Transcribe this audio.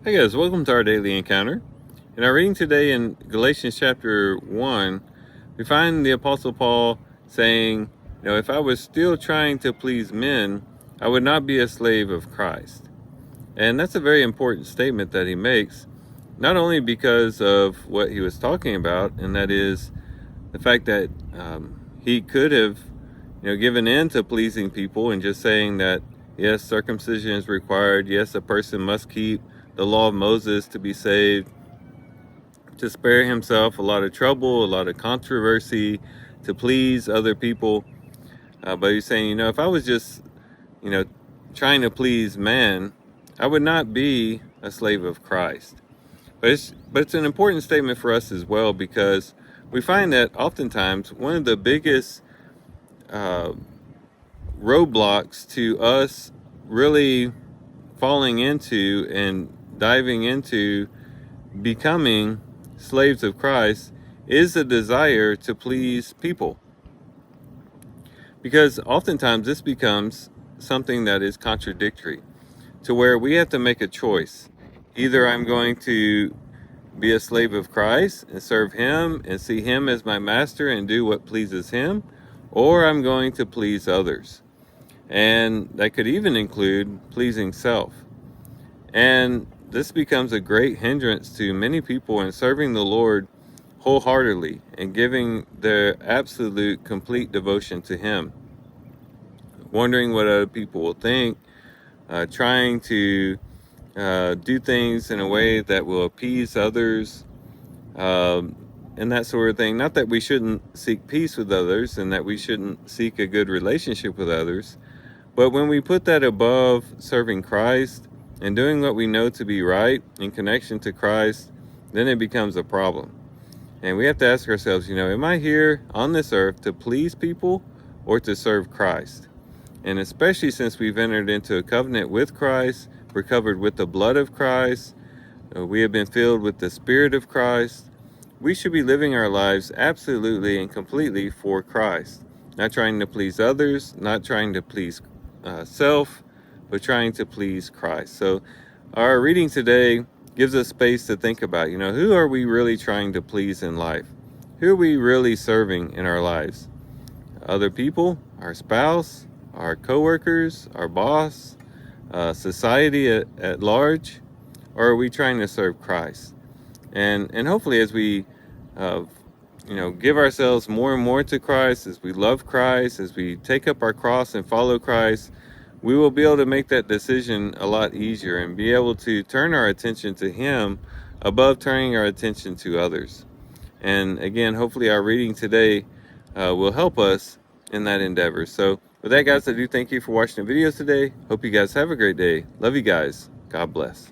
Hey guys, welcome to our daily encounter. In our reading today in Galatians chapter 1, we find the Apostle Paul saying, if I was still trying to please men, I would not be a slave of Christ. And that's a very important statement that he makes, not only because of what he was talking about, and that is the fact that he could have, given in to pleasing people and just saying that, yes, circumcision is required. Yes, a person must keep the law of Moses to be saved, to spare himself a lot of trouble, a lot of controversy, to please other people. But he's saying, if I was just, you know, trying to please man, I would not be a slave of Christ. But it's an important statement for us as well, because we find that oftentimes one of the biggest roadblocks to us really falling into and diving into becoming slaves of Christ is a desire to please people. Because oftentimes this becomes something that is contradictory, to where we have to make a choice. Either I'm going to be a slave of Christ and serve him and see him as my master and do what pleases him, or I'm going to please others. And that could even include pleasing self. And this becomes a great hindrance to many people in serving the Lord wholeheartedly and giving their absolute complete devotion to him, wondering what other people will think, trying to do things in a way that will appease others, and that sort of thing. Not that we shouldn't seek peace with others and that we shouldn't seek a good relationship with others, but when we put that above serving Christ and doing what we know to be right in connection to Christ, then it becomes a problem. And we have to ask ourselves, am I here on this earth to please people or to serve Christ? And especially since we've entered into a covenant with Christ, we're covered with the blood of Christ, we have been filled with the Spirit of Christ, we should be living our lives absolutely and completely for Christ. Not trying to please others, not trying to please self, but trying to please Christ. So our reading today gives us space to think about, who are we really trying to please in life? Who are we really serving in our lives? Other people, our spouse, our coworkers, our boss, society at large? Or are we trying to serve Christ? And hopefully as we give ourselves more and more to Christ, as we love Christ, as we take up our cross and follow Christ, we will be able to make that decision a lot easier and be able to turn our attention to him above turning our attention to others. And again, hopefully our reading today will help us in that endeavor. So with that, guys, I do thank you for watching the videos today. Hope you guys have a great day. Love you guys. God bless.